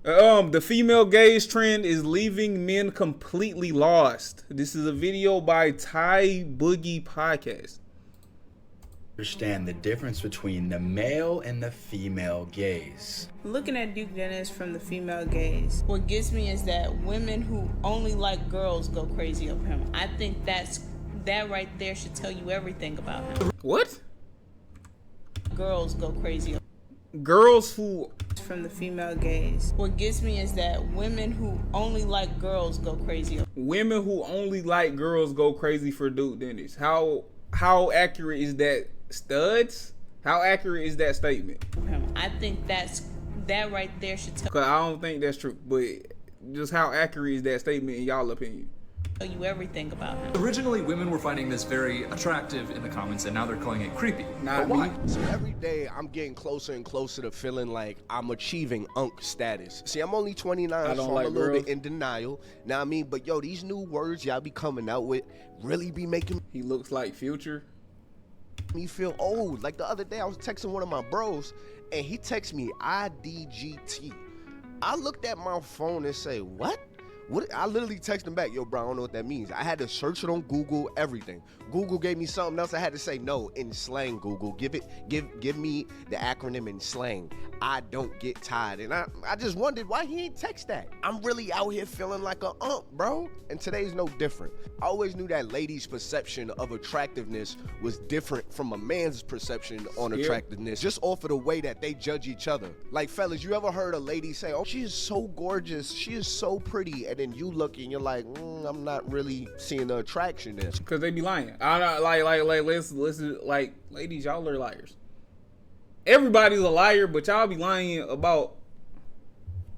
The female gaze trend is leaving men completely lost. This is a video by Thai Boogie Podcast. Understand the difference between the male and the female gaze. Looking at Duke Dennis from the female gaze, what gets me is that women who only like girls go crazy over him. I think that right there should tell you everything about him. What? Girls go crazy. Girls who From the female gaze, what gets me is that women who only like girls go crazy. Women who only like girls go crazy for Duke Dennis. How accurate is that, studs? How accurate is that statement? I think that right there should tell Cause I don't think that's true, but just how accurate is that statement in y'all opinion? you everything about him. Originally, women were finding this very attractive in the comments, and now they're calling it creepy. Not but why? me. So every day I'm getting closer and closer to feeling like I'm achieving unk status. See, I'm only 29, so I'm a little bit in denial. Now I mean, but yo, these new words y'all be coming out with really be making He looks like Future. me feel old. Like the other day I was texting one of my bros and he texted me IDGT. I looked at my phone and say, what? I literally texted him back, yo, bro, I don't know what that means. I had to search it on Google, everything. Google gave me something else. I had to say, no, in slang, Google. Give me the acronym in slang. I don't get tired. And I just wondered why he ain't text that. I'm really out here feeling like a bro. And today's no different. I always knew that ladies' perception of attractiveness was different from a man's perception on attractiveness, just off of the way that they judge each other. Like, fellas, you ever heard a lady say, oh, she is so gorgeous, she is so pretty, and then you look and you're like, I'm not really seeing the attraction there. Cause they be lying. I don't like listen, like, ladies, y'all are liars. Everybody's a liar, but y'all be lying about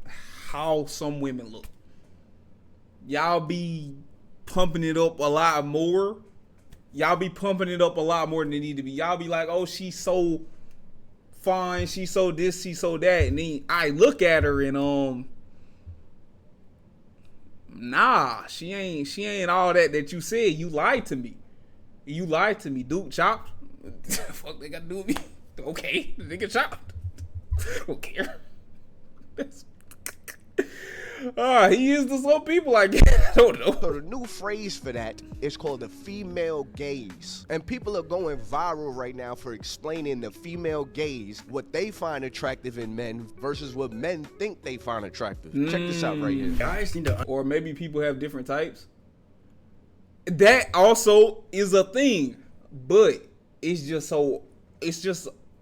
how some women look. Y'all be pumping it up a lot more. Y'all be pumping it up a lot more than it need to be. Y'all be like, oh, she's so fine, she's so this, she's so that, and then I look at her and nah, she ain't all that you said. You lied to me. You lied to me, Duke chopped. Fuck they gotta do with me. Okay, the nigga chopped. Don't care. He is to some people, I guess. I don't know. So the new phrase for that is called the female gaze. And people are going viral right now for explaining the female gaze, what they find attractive in men versus what men think they find attractive. Check this out right here. Guys need to Or maybe people have different types. That also is a thing, but it's just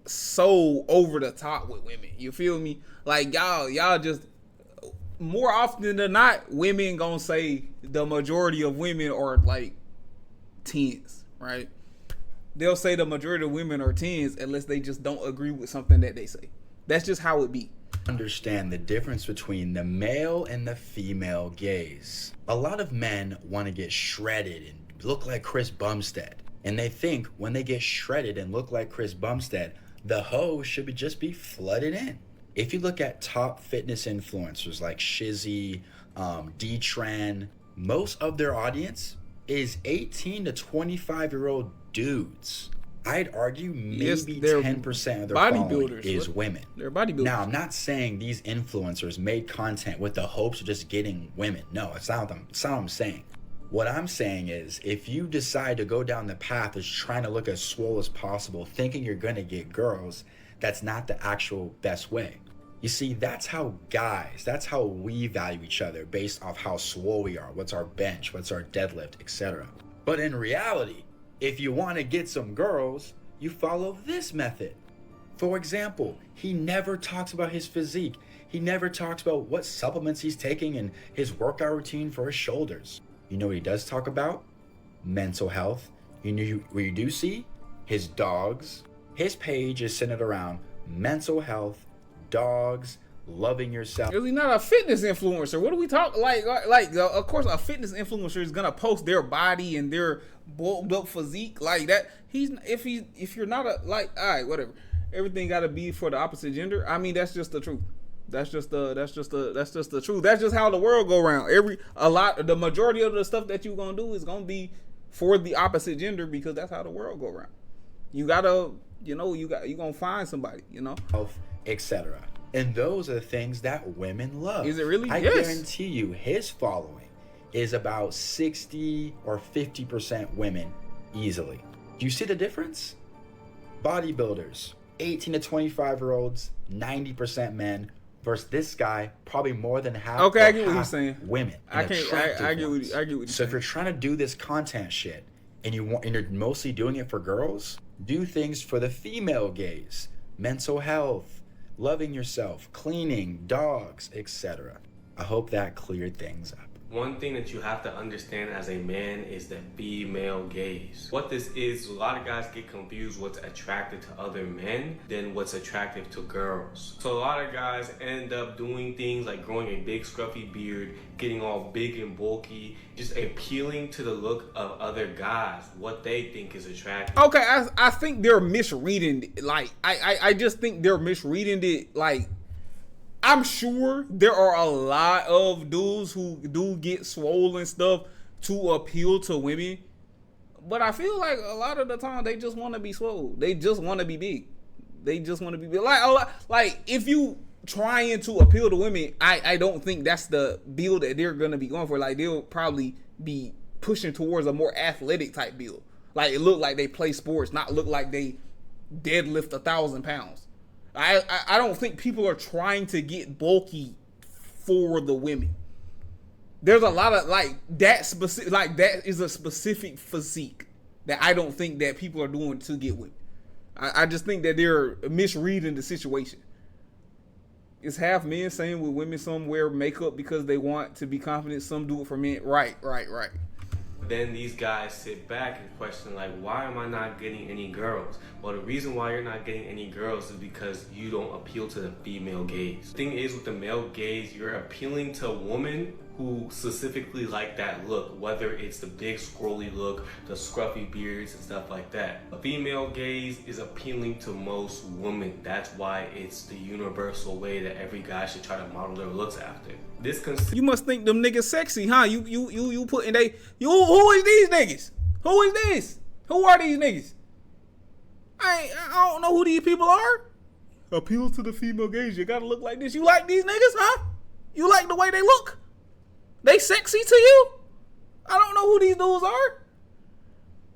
so over the top with women. You feel me? Like y'all just, more often than not, women gonna say the majority of women are like 10s, right? They'll say the majority of women are 10s unless they just don't agree with something that they say. That's just how it be. understand the difference between the male and the female gaze. A lot of men want to get shredded and look like Chris Bumstead. And they think when they get shredded and look like Chris Bumstead, the hoe should just be flooded in. If you look at top fitness influencers like Shizzy, D-Tran, most of their audience is 18 to 25-year-old dudes. I'd argue maybe 10% of their following is women. They're bodybuilders. Now, I'm not saying these influencers made content with the hopes of just getting women. No, it's not what I'm saying. What I'm saying is, if you decide to go down the path of trying to look as swole as possible, thinking you're going to get girls, that's not the actual best way. You see, that's how we value each other based off how swole we are, what's our bench, what's our deadlift, etc. But in reality, if you want to get some girls, you follow this method. For example, he never talks about his physique. He never talks about what supplements he's taking and his workout routine for his shoulders. You know what he does talk about? Mental health. You do see his dogs. His page is centered around mental health, dogs, loving yourself. Is he not a fitness influencer? What do we talk like? Of course, a fitness influencer is gonna post their body and their bulked up physique like that. If you're not all right, whatever. Everything gotta be for the opposite gender. I mean, that's just the truth. That's just the truth. That's just how the world go around. The majority of the stuff that you gonna do is gonna be for the opposite gender because that's how the world go around. You gotta, you gonna find somebody, Etc. And those are the things that women love. Is it really? I Yes. guarantee you his following is about 60 or 50% women easily. Do you see the difference? Bodybuilders, 18 to 25-year-olds, 90% men, versus this guy, probably more than half. Okay, or I get what you're half saying. Women. I and can't. attractive I get what ones. I get what you're So saying. if you're trying to do this content shit and you're mostly doing it for girls, do things for the female gaze, mental health, loving yourself, cleaning, dogs, etc. I hope that cleared things up. One thing that you have to understand as a man is the female gaze. What this is, a lot of guys get confused what's attractive to other men than what's attractive to girls. So a lot of guys end up doing things like growing a big scruffy beard, getting all big and bulky, just appealing to the look of other guys, what they think is attractive. Okay, I think they're misreading. Like I just think they're misreading it. Like, I'm sure there are a lot of dudes who do get swollen stuff to appeal to women, but I feel like a lot of the time they just want to be swole. They just want to be big. They just want to be big. Like if you trying to appeal to women, I don't think that's the build that they're gonna be going for. Like, they'll probably be pushing towards a more athletic type build. Like, it look like they play sports, not look like they deadlift 1,000 pounds. I don't think people are trying to get bulky for the women. There's a lot of that is a specific physique that I don't think that people are doing to get women. I just think that they're misreading the situation. It's half men saying with women, some wear makeup because they want to be confident, some do it for men. Right. Then these guys sit back and question, like, why am I not getting any girls? Well, the reason why you're not getting any girls is because you don't appeal to the female gaze. The thing is, with the male gaze, you're appealing to women who specifically like that look, whether it's the big scrolly look, the scruffy beards and stuff like that. The female gaze is appealing to most women. That's why it's the universal way that every guy should try to model their looks after. You must think them niggas sexy, huh? You putting who is these niggas? Who is this? Who are these niggas? I don't know who these people are. Appeal to the female gaze. You gotta look like this. You like these niggas, huh? You like the way they look? They sexy to you? I don't know who these dudes are.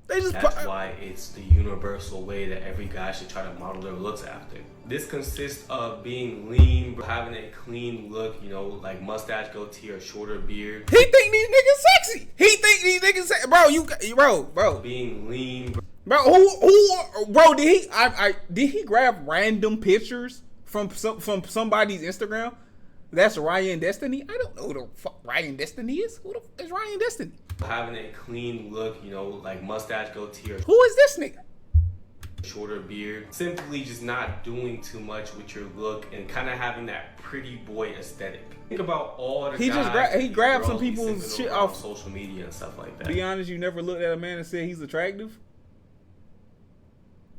That's why it's the universal way that every guy should try to model their looks after. This consists of being lean, having a clean look, like mustache, goatee, or shorter beard. He think these niggas sexy. He think these niggas sexy. Bro. Being lean. Bro, did he grab random pictures from somebody's Instagram? That's Ryan Destiny? I don't know who the fuck Ryan Destiny is. Who the fuck is Ryan Destiny? Having a clean look, like mustache, goatee, or who is this nigga? Shorter beard. Simply just not doing too much with your look and kind of having that pretty boy aesthetic. Think about all the guys. He grabbed some people's shit off social media and stuff like that. Be honest, you never looked at a man and said he's attractive?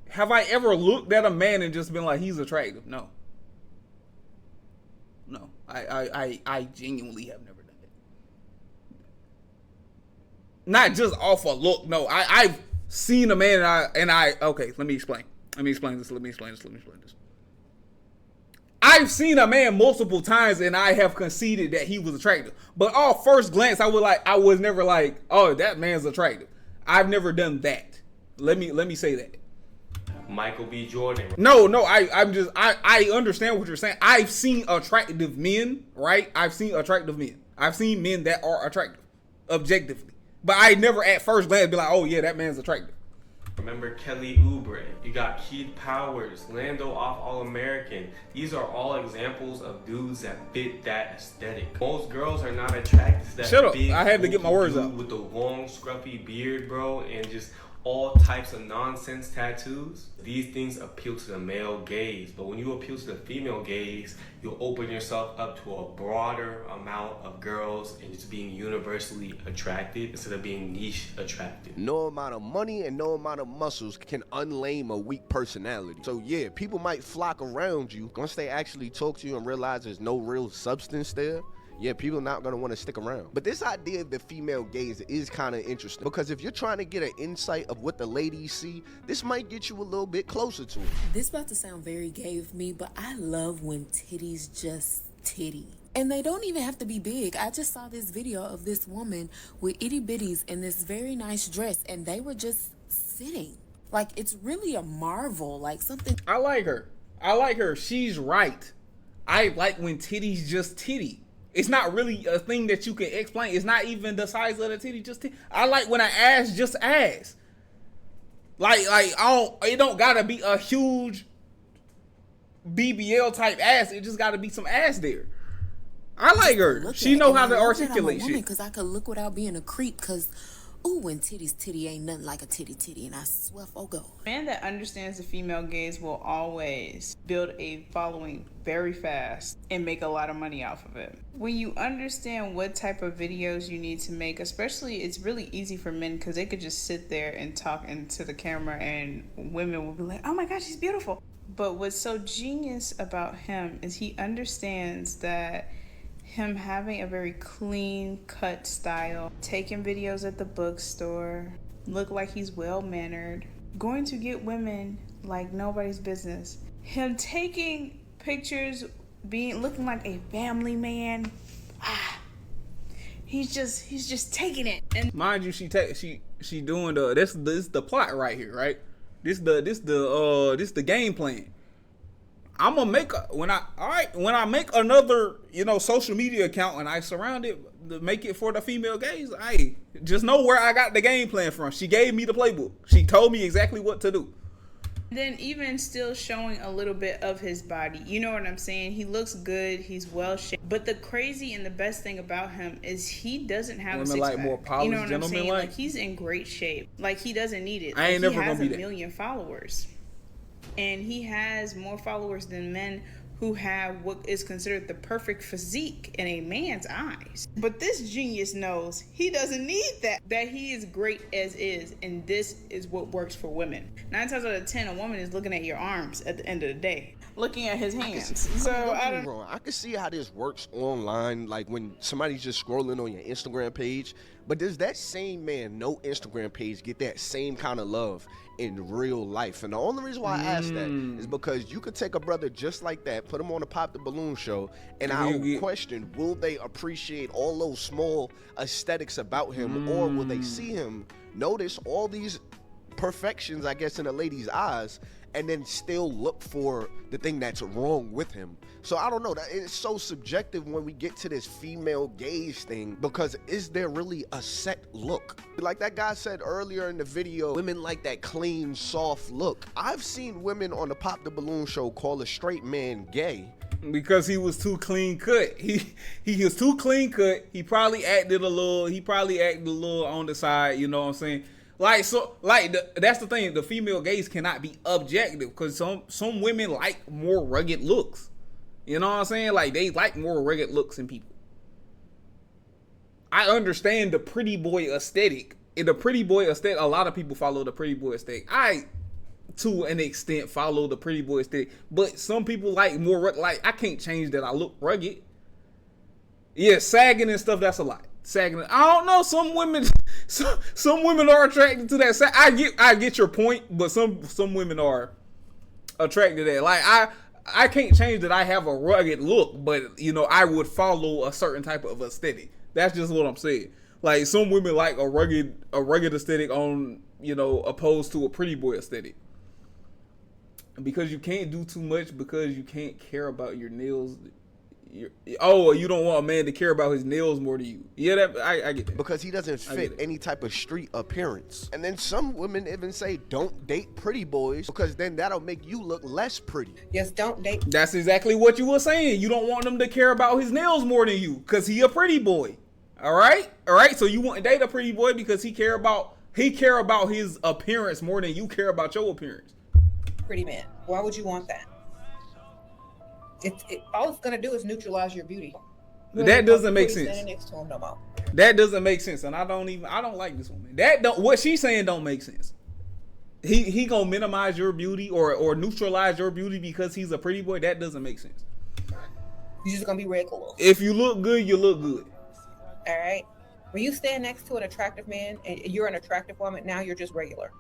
Have I ever looked at a man and just been like, he's attractive? No. I genuinely have never done it. Not just off a look. No, I've seen a man and I okay, let me explain this. I've seen a man multiple times and I have conceded that he was attractive. But off first glance, I was never like, oh, that man's attractive. I've never done that. Let me say that. Michael B. Jordan. No, I understand what you're saying. I've seen attractive men, right? I've seen men that are attractive, objectively. But I never at first glance be like, oh yeah, that man's attractive. Remember Kelly Oubre. You got Keith Powers, Lando off All-American. These are all examples of dudes that fit that aesthetic. Most girls are not attracted to that. Shut up. Big, I had to get my words out. With the long, scruffy beard, bro, and just all types of nonsense tattoos. These things appeal to the male gaze, but when you appeal to the female gaze, you'll open yourself up to a broader amount of girls and just being universally attracted instead of being niche attracted. No amount of money and no amount of muscles can unlame a weak personality. So yeah, people might flock around you. Once they actually talk to you and realize there's no real substance there, Yeah, people are not gonna want to stick around. But this idea of the female gaze is kind of interesting, because if you're trying to get an insight of what the ladies see, this might get you a little bit closer to it. This about to sound very gay of me, but I love when titties just titty. And they don't even have to be big. I just saw this video of this woman with itty bitties in this very nice dress, and they were just sitting. Like, it's really a marvel, like something. I like her. I like her. She's right. I like when titties just titty. It's not really a thing that you can explain. It's not even the size of the titty, just titty. I like when an ass just ass. Like it don't gotta be a huge BBL type ass. It just gotta be some ass there. I like her. She know how to articulate shit. Because I could look without being a creep. Because, ooh, when titties titty ain't nothing like a titty, and I swear for go. A man that understands the female gaze will always build a following very fast and make a lot of money off of it. When you understand what type of videos you need to make, especially, it's really easy for men because they could just sit there and talk into the camera and women will be like, oh my God, she's beautiful. But what's so genius about him is he understands that him having a very clean cut style, taking videos at the bookstore, look like he's well mannered, going to get women like nobody's business. Him taking pictures, looking like a family man. He's just taking it. And mind you, she doing this the plot right here, right? This the game plan. I'm gonna make when I make another, social media account and I surround it to make it for the female gaze. I just know where I got the game plan from. She gave me the playbook. She told me exactly what to do. Then even still showing a little bit of his body. You know what I'm saying? He looks good. He's well shaped. But the crazy and the best thing about him is he doesn't have a six pack. More polished, you know what I'm saying? Like he's in great shape. Like he doesn't need it. I ain't never gonna be that. He has 1 million followers. And he has more followers than men who have what is considered the perfect physique in a man's eyes. But this genius knows he doesn't need that he is great as is, and this is what works for women. 9 times out of 10, a woman is looking at your arms at the end of the day, looking at his hands. I can see how this works online, like when somebody's just scrolling on your Instagram page. But does that same man, no Instagram page, get that same kind of love in real life? And the only reason why I ask that is because you could take a brother just like that, put him on the Pop the Balloon show, and I would question, will they appreciate all those small aesthetics about him, or will they see him, notice all these perfections, I guess, in a lady's eyes, and then still look for the thing that's wrong with him? So I don't know, it's so subjective when we get to this female gaze thing, because is there really a set look? Like that guy said earlier in the video, women like that clean, soft look. I've seen women on the Pop the Balloon show call a straight man gay because he was too clean cut. He was too clean cut. He probably acted a little on the side, you know what I'm saying? That's the thing. The female gaze cannot be objective because some women like more rugged looks. You know what I'm saying? Like, they like more rugged looks in people. I understand the pretty boy aesthetic. In the pretty boy aesthetic, a lot of people follow the pretty boy aesthetic. I, to an extent, follow the pretty boy aesthetic. But some people like more rugged. Like, I can't change that I look rugged. Yeah, sagging and stuff, that's a lot. Sagging. I don't know. Some women are attracted to that. I get your point, but some women are attracted to that. Like, I can't change that I have a rugged look, but I would follow a certain type of aesthetic. That's just what I'm saying. Like, some women like a rugged aesthetic on, opposed to a pretty boy aesthetic. Because you can't do too much, because you can't care about your nails. You don't want a man to care about his nails more than you. Yeah, I get that. Because he doesn't fit any type of street appearance. And then some women even say, don't date pretty boys, because then that'll make you look less pretty. Yes, don't date. That's exactly what you were saying. You don't want him to care about his nails more than you, because he a pretty boy. All right. So you want to date a pretty boy because he care about his appearance more than you care about your appearance. Pretty man. Why would you want that? All it's gonna do is neutralize your beauty. That doesn't make sense. Next to him no more. That doesn't make sense, and I don't like this woman. What she's saying don't make sense. He gonna minimize your beauty or neutralize your beauty because he's a pretty boy. That doesn't make sense. You're just gonna be regular. If you look good, you look good. All right. When you stand next to an attractive man and you're an attractive woman, now you're just regular.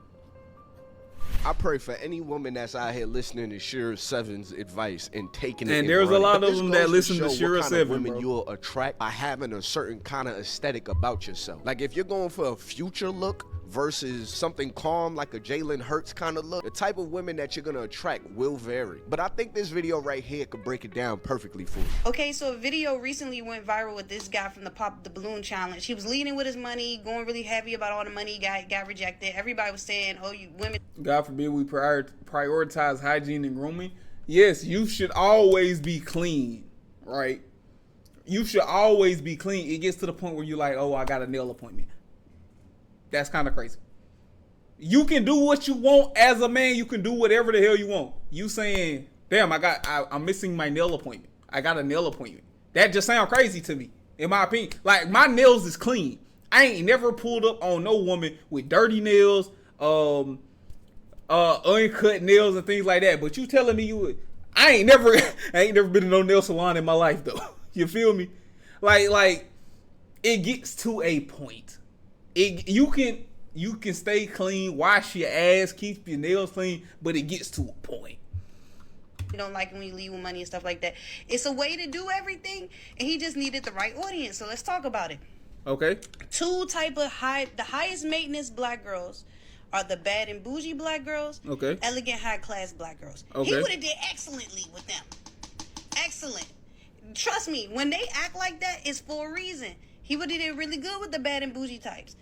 I pray for any woman that's out here listening to Shira Seven's advice and taking it. And there's a running. lot But of this them goes that listen to show Shira what kind 7, of women bro. you'll attract by having a certain kind of aesthetic about yourself. Like if you're going for a future look versus something calm like a Jalen Hurts kind of look, the type of women that you're gonna attract will vary. But I think this video right here could break it down perfectly for you. Okay, so a video recently went viral with this guy from the Pop the Balloon Challenge. He was leading with his money, going really heavy about all the money he got rejected. Everybody was saying, oh, you women. God forbid we prioritize hygiene and grooming. Yes, you should always be clean, right? You should always be clean. It gets to the point where you're like, oh, I got a nail appointment. That's kind of crazy. You can do what you want as a man. You can do whatever the hell you want. You saying, damn, I'm missing my nail appointment. I got a nail appointment. That just sounds crazy to me, in my opinion. Like, my nails is clean. I ain't never pulled up on no woman with dirty nails, uncut nails and things like that. But you telling me I ain't never been to no nail salon in my life though. You feel me? Like it gets to a point. You can stay clean, wash your ass, keep your nails clean, but it gets to a point. You don't like when you leave with money and stuff like that. It's a way to do everything, and he just needed the right audience. So let's talk about it. Okay. The highest maintenance black girls are the bad and bougie black girls. Okay. Elegant, high class black girls. Okay. He would have did excellently with them. Excellent. Trust me, when they act like that, it's for a reason. He would have did really good with the bad and bougie types.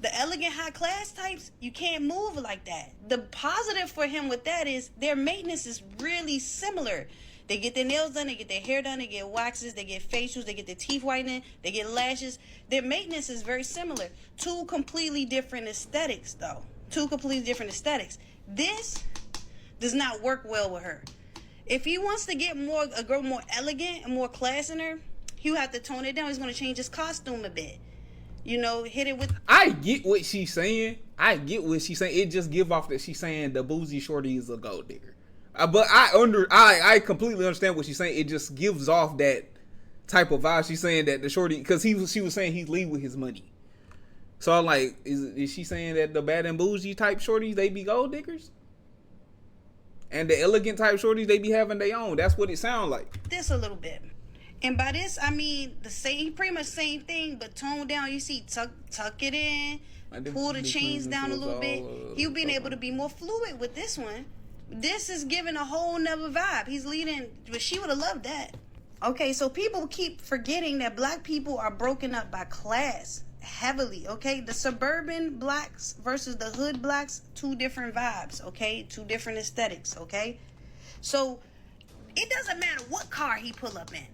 The elegant, high class types, you can't move like that. The positive for him with that is their maintenance is really similar. They get their nails done, they get their hair done, they get waxes, they get facials, they get their teeth whitening, they get lashes. Their maintenance is very similar. Two completely different aesthetics, though. Two completely different aesthetics. This does not work well with her. If he wants to get a girl more elegant and more class in her, he'll have to tone it down. He's going to change his costume a bit. You know, hit it with... I get what she's saying. It just give off that she's saying the bougie shorty is a gold digger. But I completely understand what she's saying. It just gives off that type of vibe. She's saying that the shorty, because she was saying he's lead with his money. So I'm like, is she saying that the bad and bougie type shorties, they be gold diggers? And the elegant type shorties, they be having their own. That's what it sounds like. This a little bit. And by this, I mean pretty much same thing, but toned down. You see, tuck it in, pull the chains down a little bit. He'll be able to be more fluid with this one. This is giving a whole nother vibe. He's leading, but she would have loved that. Okay, so people keep forgetting that black people are broken up by class heavily, okay? The suburban blacks versus the hood blacks, two different vibes, okay? Two different aesthetics, okay? So it doesn't matter what car he pull up in.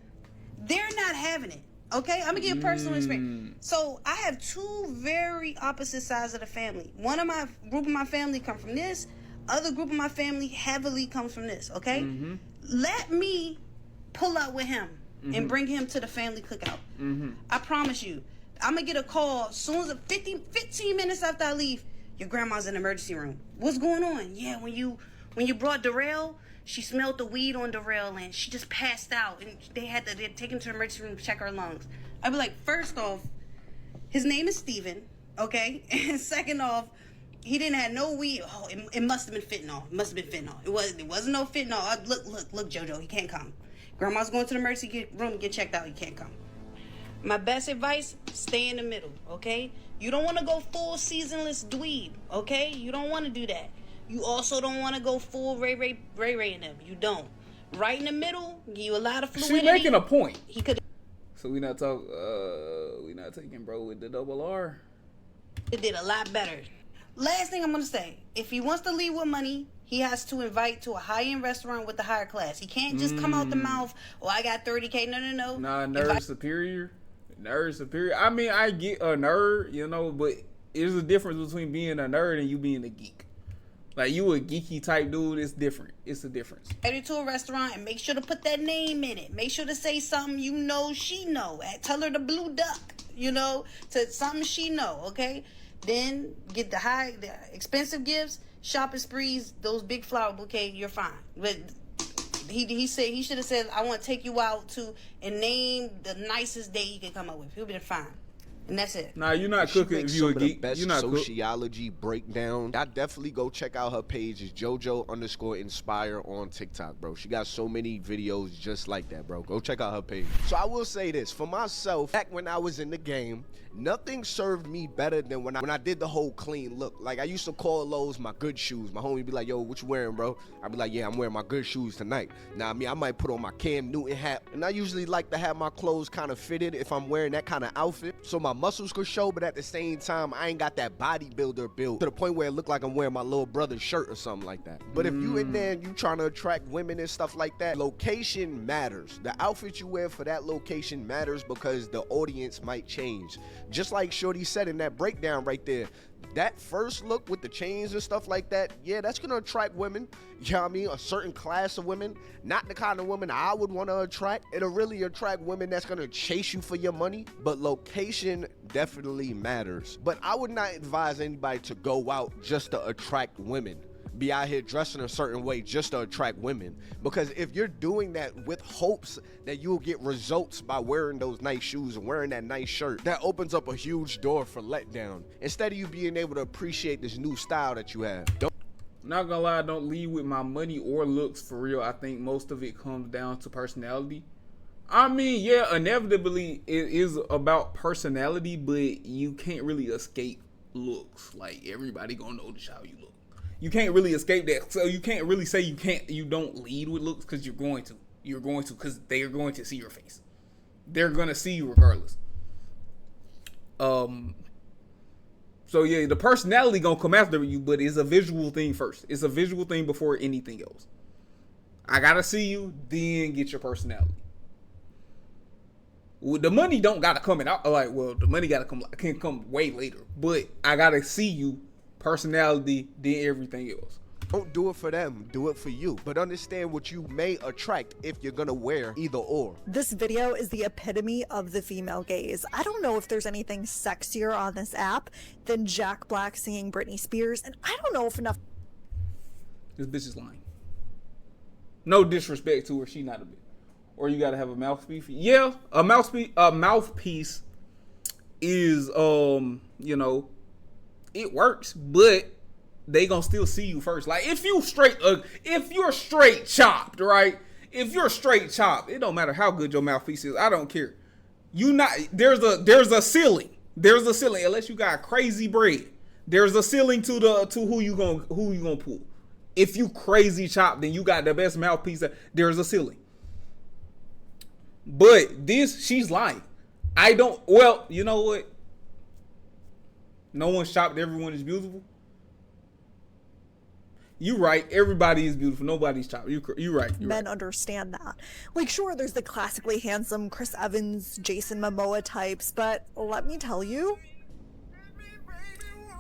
They're not having it, okay? I'm gonna give personal experience. So I have two very opposite sides of the family. One of my group of my family come from this. Other group of my family heavily comes from this, okay? Mm-hmm. Let me pull out with him and bring him to the family cookout. Mm-hmm. I promise you, I'm going to get a call as soon as 15 minutes after I leave, your grandma's in the emergency room. What's going on? Yeah, when you brought Darrell, she smelled the weed on Darrell and she just passed out. And they take him to the emergency room to check her lungs. I'd be like, first off, his name is Steven, okay? And second off, he didn't have no weed. Oh, it must have been fentanyl. It wasn't no fentanyl. Look, JoJo, he can't come. Grandma's going to the emergency room to get checked out. He can't come. My best advice, stay in the middle, okay? You don't want to go full seasonless dweeb, okay? You don't want to do that. You also don't want to go full Ray in them. You don't. Right in the middle, give you a lot of fluidity. She's making a point. He could. So we not taking bro with the double R. It did a lot better. Last thing I'm going to say, if he wants to leave with money, he has to invite to a high-end restaurant with the higher class. He can't just come out the mouth, oh, I got $30K. No. Nah, nerd superior. I mean, I get a nerd, you know, but there's a difference between being a nerd and you being a geek. Like, you a geeky type dude, it's different. It's a difference. Head to a restaurant and make sure to put that name in it. Make sure to say something you know she know. Tell her the blue duck, you know, to something she know, okay? Then get the expensive gifts, shopping sprees, those big flower bouquet, you're fine. But He said he should have said, I want to take you out to and name the nicest day you can come up with. He'll be fine. And that's it. Nah, you're not cooking if you a geek. You're not sociology breakdown. I definitely go check out her page. It's JoJo_Inspire on TikTok, bro. She got so many videos just like that, bro. Go check out her page. So I will say this for myself. Back when I was in the game, nothing served me better than when I did the whole clean look. Like I used to call those my good shoes. My homie be like, "Yo, what you wearing, bro?" I'd be like, "Yeah, I'm wearing my good shoes tonight." Now, I mean, I might put on my Cam Newton hat, and I usually like to have my clothes kind of fitted if I'm wearing that kind of outfit, so my muscles could show, but at the same time, I ain't got that bodybuilder build to the point where it look like I'm wearing my little brother's shirt or something like that. But if you in there and you trying to attract women and stuff like that, location matters. The outfit you wear for that location matters because the audience might change. Just like Shorty said in that breakdown right there, that first look with the chains and stuff like that, yeah, that's gonna attract women. You know what I mean? A certain class of women, not the kind of women I would want to attract. It'll really attract women that's gonna chase you for your money, but location definitely matters. But I would not advise anybody to go out just to attract women. Be out here dressing a certain way just to attract women, because if you're doing that with hopes that you'll get results by wearing those nice shoes and wearing that nice shirt, that opens up a huge door for letdown instead of you being able to appreciate this new style that you have. Not gonna lie, I don't lead with my money or looks for real. I think most of it comes down to personality. I mean, yeah, inevitably it is about personality, but you can't really escape looks. Like everybody gonna notice how you look. You can't really escape that. So you can't really say you don't lead with looks, because you're going to because they're going to see your face. They're going to see you regardless. So yeah, the personality going to come after you, but it's a visual thing first. It's a visual thing before anything else. I got to see you, then get your personality. Well, the money don't got to come in. The money can come way later, but I got to see you, personality, then everything else. Don't do it for them, do it for you. But understand what you may attract if you're gonna wear either or. This video is the epitome of the female gaze. I don't know if there's anything sexier on this app than Jack Black singing Britney Spears, and I don't know if enough. This bitch is lying. No disrespect to her, she not a bitch. Or you gotta have a mouthpiece. Yeah, a mouthpiece is it works, but they gonna still see you first. Like if you're straight chopped, right? If you're straight chopped, it don't matter how good your mouthpiece is. I don't care. There's a ceiling. There's a ceiling unless you got crazy bread. There's a ceiling to who you gonna pull. If you crazy chopped, then you got the best mouthpiece. There's a ceiling. But she's lying. Well, you know what? No one's chopped, everyone is beautiful. You right, everybody is beautiful, nobody's chopped. You right. Men understand that. Like, sure, there's the classically handsome Chris Evans, Jason Momoa types, but let me tell you,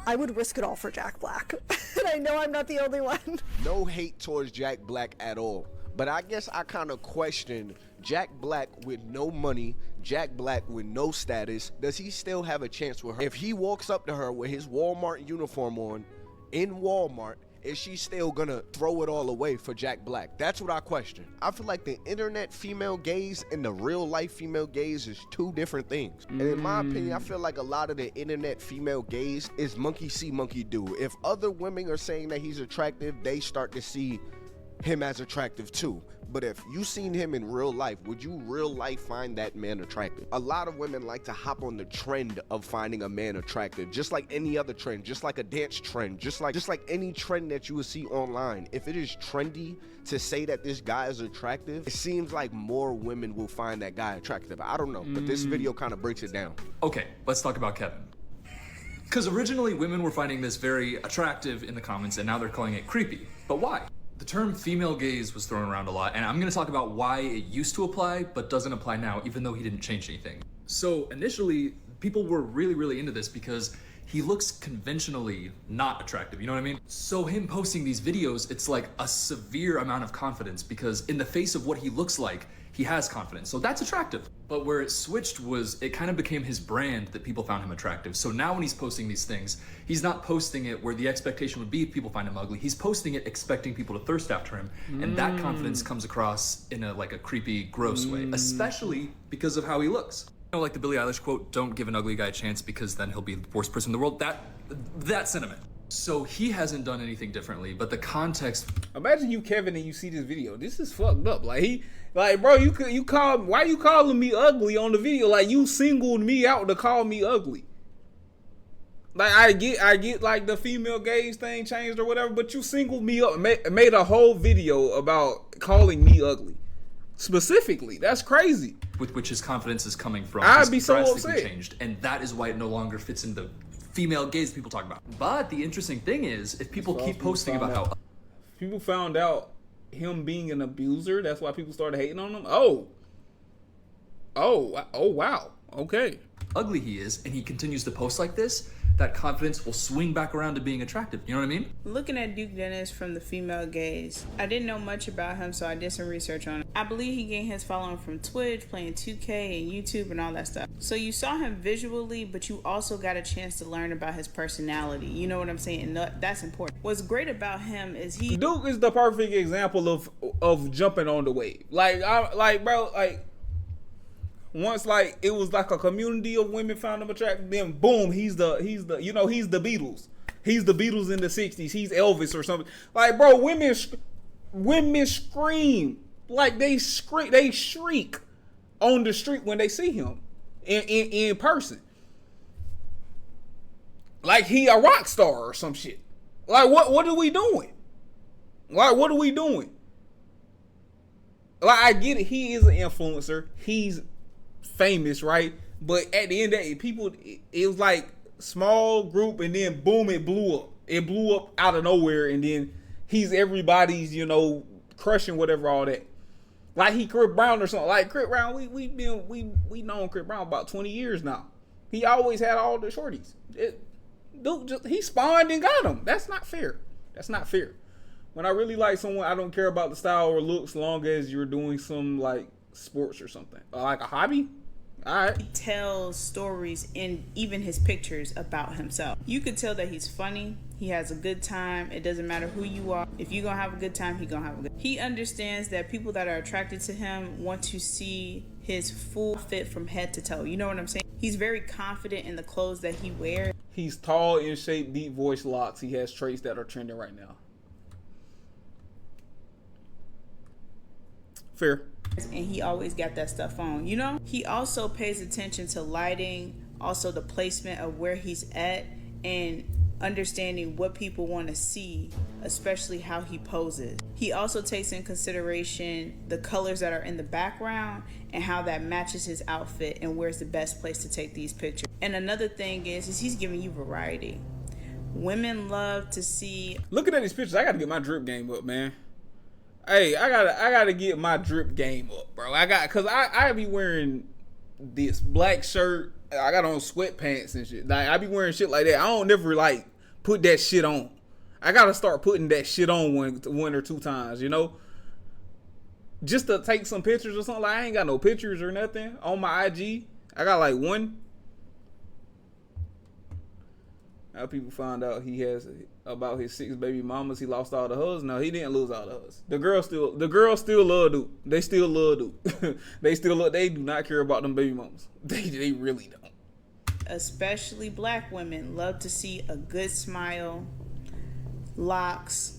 I would risk it all for Jack Black. And I know I'm not the only one. No hate towards Jack Black at all. But I guess I kind of question Jack Black with no money, Jack Black with no status. Does he still have a chance with her? If he walks up to her with his Walmart uniform on in Walmart, is she still gonna throw it all away for Jack Black? That's what I question. I feel like the internet female gaze and the real life female gaze is two different things. And in my opinion, I feel like a lot of the internet female gaze is monkey see, monkey do. If other women are saying that he's attractive, they start to see him as attractive too. But if you seen him in real life, would you real life find that man attractive? A lot of women like to hop on the trend of finding a man attractive, just like any other trend, just like a dance trend, just like any trend that you would see online. If it is trendy to say that this guy is attractive, it seems like more women will find that guy attractive. I don't know, but this video kind of breaks it down. Okay, let's talk about Kevin. Because originally women were finding this very attractive in the comments, and now they're calling it creepy. But why? The term female gaze was thrown around a lot, and I'm going to talk about why it used to apply but doesn't apply now, even though he didn't change anything. So initially, people were really into this because he looks conventionally not attractive, you know what I mean? So him posting these videos, it's like a severe amount of confidence, because in the face of what he looks like, he has confidence. So that's attractive. But where it switched was it kind of became his brand that people found him attractive. So now when he's posting these things, he's not posting it where the expectation would be if people find him ugly. He's posting it expecting people to thirst after him. And that confidence comes across in a creepy, gross way, especially because of how he looks. You know, like the Billie Eilish quote, "Don't give an ugly guy a chance because then he'll be the worst person in the world." That sentiment. So he hasn't done anything differently, but the context. Imagine you, Kevin, and you see this video. This is fucked up. Bro, why you calling me ugly on the video? Like, you singled me out to call me ugly. Like, I get like the female gaze thing changed or whatever, but you singled me up, made a whole video about calling me ugly. Specifically, that's crazy. With which his confidence is coming from. I'd be so upset. Changed, and that is why it no longer fits in the female gaze people talk about. But the interesting thing is, if people keep posting about how people found out him being an abuser, that's why people started hating on him. Oh wow, okay. Ugly he is, and he continues to post like this, that confidence will swing back around to being attractive. You know what I mean? Looking at Duke Dennis from the female gaze, I didn't know much about him, so I did some research on him. I believe he gained his following from Twitch, playing 2K and YouTube and all that stuff. So you saw him visually, but you also got a chance to learn about his personality. You know what I'm saying? And that's important. What's great about him is Duke is the perfect example of jumping on the wave. Once it was like a community of women found him attractive, then boom, he's the Beatles. He's the Beatles in the 60s. He's Elvis or something. Like, bro, women scream. Like, they shriek on the street when they see him in person. Like he a rock star or some shit. Like, what are we doing? Like, what are we doing? Like, I get it, he is an influencer. He's famous, right? But at the end of the day, it was like small group, and then boom, it blew up. It blew up out of nowhere, and then he's everybody's, crushing whatever, all that. Like he Chris Brown or something. Like Chris Brown, we known Chris Brown about 20 years now. He always had all the shorties. He spawned and got them. That's not fair. That's not fair. When I really like someone, I don't care about the style or looks, long as you're doing some like sports or something, like a hobby. All right. He tells stories in even his pictures about himself. You could tell that he's funny. He has a good time. It doesn't matter who you are. If you're gonna have a good time, he understands that people that are attracted to him want to see his full fit from head to toe. You know what I'm saying? He's very confident in the clothes that he wears. He's tall, in shape, deep voice, locks. He has traits that are trending right now. Fair. And he always got that stuff on, He also pays attention to lighting, also the placement of where he's at, and understanding what people want to see, especially how he poses. He also takes in consideration the colors that are in the background and how that matches his outfit and where's the best place to take these pictures. And another thing is he's giving you variety. Women love to see. Looking at these pictures, I got to get my drip game up, man. Hey, I gotta get my drip game up, bro. Cause I be wearing this black shirt. I got on sweatpants and shit. Like, I be wearing shit like that. I don't never like put that shit on. I gotta start putting that shit on one or two times, just to take some pictures or something. Like, I ain't got no pictures or nothing on my IG. I got like one. Now people find out he has about his 6 baby mamas. He lost all the husbands. No, he didn't lose all the husbands. The girls still love Duke. They still love Duke. They do not care about them baby mamas. They really don't. Especially black women love to see a good smile, locks,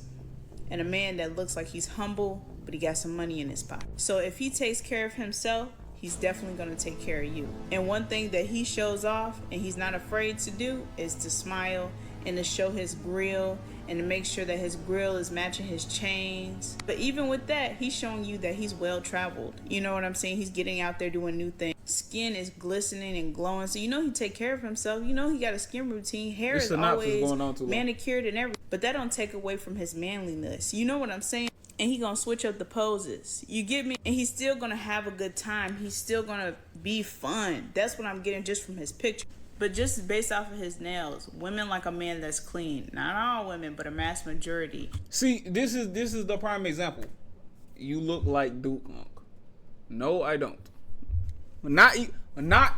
and a man that looks like he's humble, but he got some money in his pocket. So if he takes care of himself, he's definitely going to take care of you. And one thing that he shows off, and he's not afraid to do, is to smile and to show his grill and to make sure that his grill is matching his chains. But even with that, he's showing you that he's well traveled. You know what I'm saying? He's getting out there doing new things. Skin is glistening and glowing, so he take care of himself. He got a skin routine. Hair is always manicured and everything. But that don't take away from his manliness. You know what I'm saying? And he gonna switch up the poses. You get me? And he's still gonna have a good time. He's still gonna be fun. That's what I'm getting just from his picture. But just based off of his nails, women like a man that's clean. Not all women, but a mass majority. See, this is the prime example. You look like Duke Monk. No, I don't. Not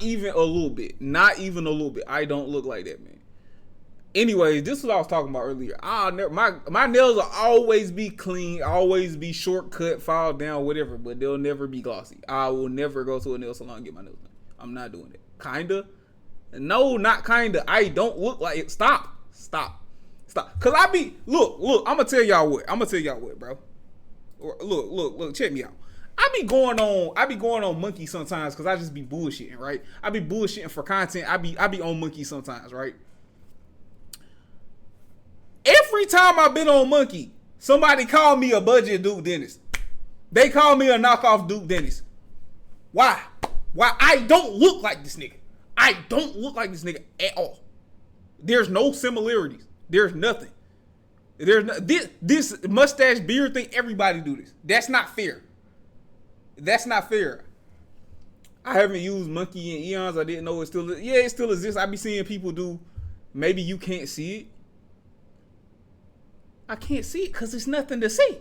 even a little bit. Not even a little bit. I don't look like that, man. Anyways, this is what I was talking about earlier. My nails will always be clean, always be shortcut, file down, whatever, but they'll never be glossy. I will never go to a nail salon and get my nails done. I'm not doing it. Kinda. No, not kinda. I don't look like it. Stop. Cause I be look. I'm gonna tell y'all what, bro. Look. Check me out. I be going on Monkey sometimes because I just be bullshitting, right? I be bullshitting for content. I be on Monkey sometimes, right? Every time I've been on Monkey, somebody called me a budget Duke Dennis. They call me a knockoff Duke Dennis. Why? I don't look like this nigga. I don't look like this nigga at all. There's no similarities. There's nothing. This mustache beard thing, everybody do this. That's not fair. I haven't used Monkey in eons. I didn't know it still exists. I be seeing people do. Maybe you can't see it. I can't see it because there's nothing to see.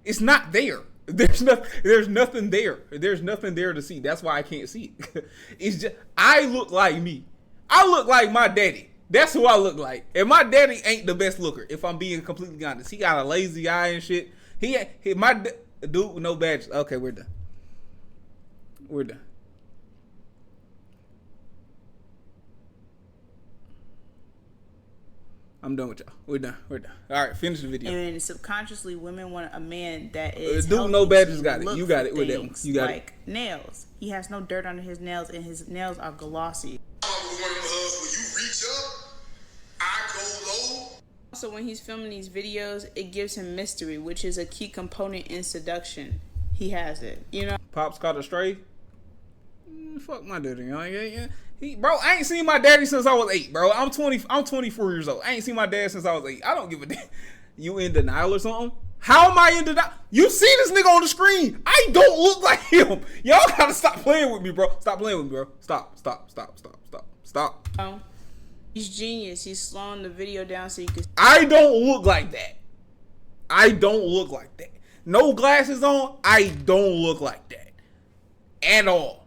It's not there. There's nothing there. There's nothing there to see. That's why I can't see it. It's just I look like me. I look like my daddy. That's who I look like. And my daddy ain't the best looker, if I'm being completely honest. He got a lazy eye and shit. My dude with no badges. Okay, we're done. I'm done with y'all. We're done. All right, finish the video. And subconsciously, women want a man that is dude, no badges got it. You got it with that one. You got like it. Nails. He has no dirt under his nails, and his nails are glossy. Also, when he's filming these videos, it gives him mystery, which is a key component in seduction. He has it, you know. Pops caught a stray. Fuck my daddy. Bro, I ain't seen my daddy since I was 8, bro. I'm 24 years old. I ain't seen my dad since I was 8. I don't give a damn. You in denial or something? How am I in denial? You see this nigga on the screen. I don't look like him. Y'all gotta stop playing with me, bro. Stop playing with me, bro. Stop. He's genius. He's slowing the video down so you can. I don't look like that. No glasses on. I don't look like that at all.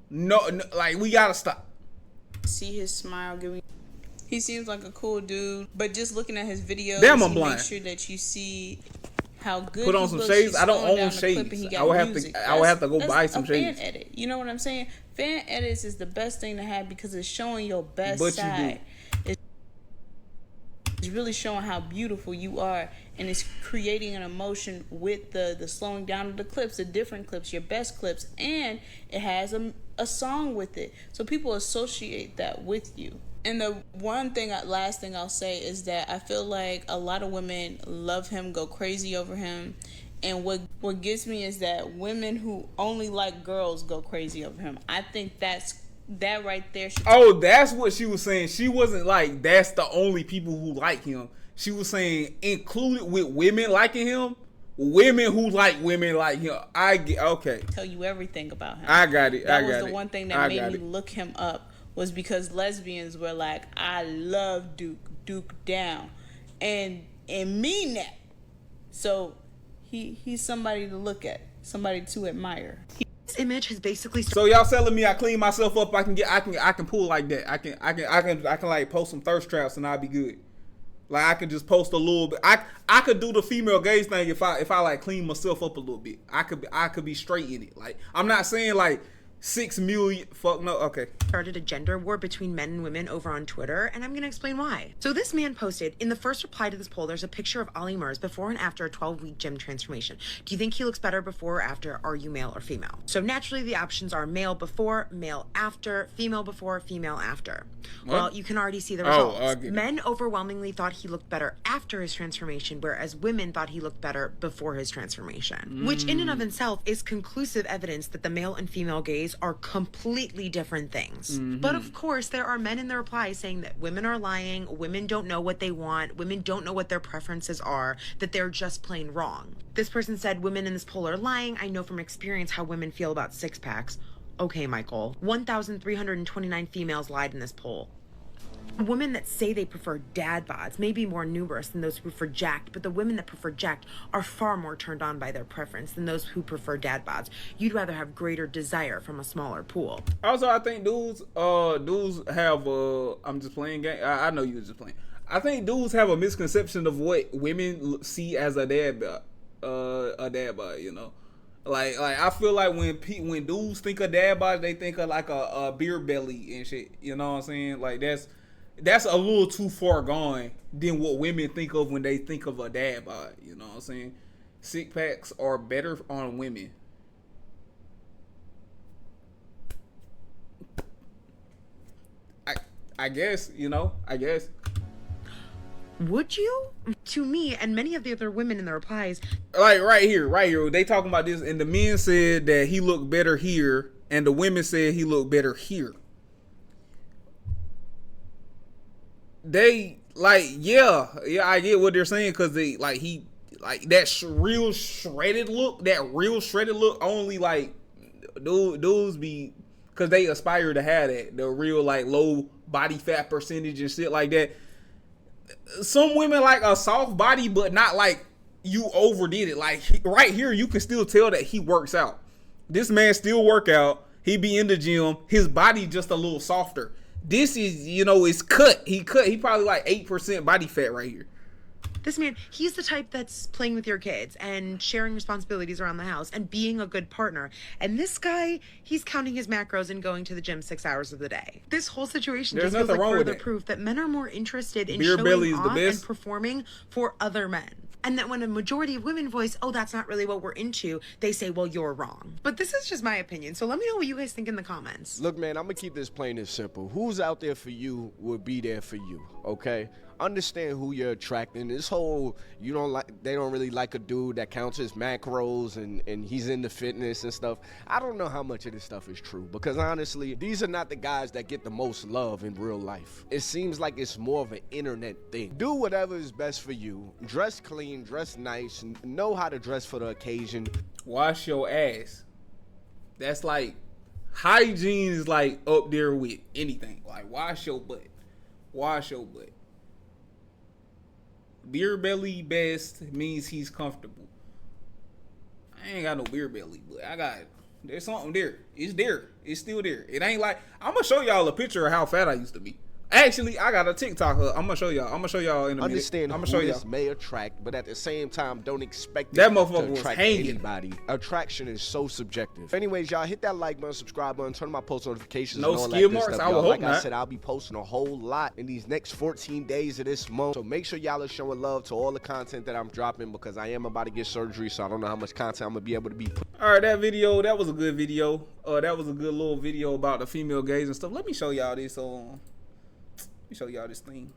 No, like we gotta stop. See his smile giving. He seems like a cool dude, but just looking at his videos, damn, I'm blind. Make sure that you see how good. Put on some shades. I don't own shades. I would have to go buy some shades. Fan edit. You know what I'm saying? Fan edits is the best thing to have because it's showing your best side. It's really showing how beautiful you are, and it's creating an emotion with the slowing down of the clips, the different clips, your best clips, and it has a song with it, so people associate that with you. And the last thing I'll say is that I feel like a lot of women love him, go crazy over him, and what gets me is that women who only like girls go crazy over him. I think that right there. That's what she was saying. She wasn't like that's the only people who like him. She was saying included with women liking him, women who like women like him. Okay. Tell you everything about him. I got it. That was the one thing that made me look him up was because lesbians were like, I love Duke down, and mean that. So he's somebody to look at, somebody to admire. This image has basically. So y'all telling me I clean myself up? I can pull like that. I can like post some thirst traps and I'll be good. Like I can just post a little bit. I could do the female gaze thing if I like clean myself up a little bit. I could be straight in it. Like I'm not saying like 6 million. Fuck no. Okay. Started a gender war between men and women over on Twitter, and I'm going to explain why. So this man posted, in the first reply to this poll, there's a picture of Ali Murs before and after a 12-week gym transformation. Do you think he looks better before or after? Are you male or female? So naturally the options are male before, male after, female before, female after. What? Well, you can already see the results. Men overwhelmingly thought he looked better after his transformation, whereas women thought he looked better before his transformation. Which in and of itself is conclusive evidence that the male and female gaze are completely different things. But of course, there are men in the replies saying that women are lying, women don't know what they want, women don't know what their preferences are, that they're just plain wrong. This person said, women in this poll are lying. I know from experience how women feel about six-packs. Okay, Michael. 1,329 females lied in this poll. Women that say they prefer dad bods may be more numerous than those who prefer jacked, but the women that prefer jacked are far more turned on by their preference than those who prefer dad bods. You'd rather have greater desire from a smaller pool. Also, I think dudes have I'm just playing game. I know you was just playing. I think dudes have a misconception of what women see as a dad bod, you know. Like I feel like when dudes think of dad bod, they think of like a beer belly and shit. You know what I'm saying? Like that's a little too far gone than what women think of when they think of a dad bod. You know what I'm saying? Six packs are better on women. I guess, you know, I guess. Would you? To me and many of the other women in the replies. Like right here, they talking about this, and the men said that he looked better here, and the women said he looked better here. They like, yeah, I get what they're saying, because they like that real shredded look only like dudes be, because they aspire to have that, the real like low body fat percentage and shit like that. Some women like a soft body, but not like you overdid it. Like right here, you can still tell that he works out. This man still work out. He be in the gym. His body just a little softer. This is, you know, it's cut. He probably like 8% body fat right here. This man, he's the type that's playing with your kids and sharing responsibilities around the house and being a good partner. And this guy, he's counting his macros and going to the gym 6 hours of the day. This whole situation just feels like further proof that men are more interested in showing off and performing for other men. And that when a majority of women voice, oh, that's not really what we're into, they say, well, you're wrong. But this is just my opinion. So let me know what you guys think in the comments. Look, man, I'm going to keep this plain and simple. Who's out there for you will be there for you, okay? Understand who you're attracting. This whole, they don't really like a dude that counts his macros and he's into fitness and stuff. I don't know how much of this stuff is true, because honestly, these are not the guys that get the most love in real life. It seems like it's more of an internet thing. Do whatever is best for you. Dress clean, dress nice, know how to dress for the occasion. Wash your ass. That's like, hygiene is like up there with anything. Like wash your butt. Wash your butt. Beer belly best means he's comfortable. I ain't got no beer belly, but there's something there. It's there. It's still there. It ain't like, I'm gonna show y'all a picture of how fat I used to be. Actually, I got a TikTok. I'm gonna show y'all in a Understand minute. I'm who gonna show this y'all. may attract, but at the same time, don't expect That it motherfucker to was attract hanging. anybody. Attraction is so subjective. Anyways, y'all hit that like button, subscribe button, turn on my post notifications. No and all skid that good marks? stuff, I would y'all. hope Like I not. said, I'll be posting a whole lot in these next 14 days of this month. So make sure y'all are showing love to all the content that I'm dropping, because I am about to get surgery, so I don't know how much content I'm gonna be able to be. All right, that was a good video. That was a good little video about the female gaze and stuff. Let me show y'all this. Let me show y'all this thing.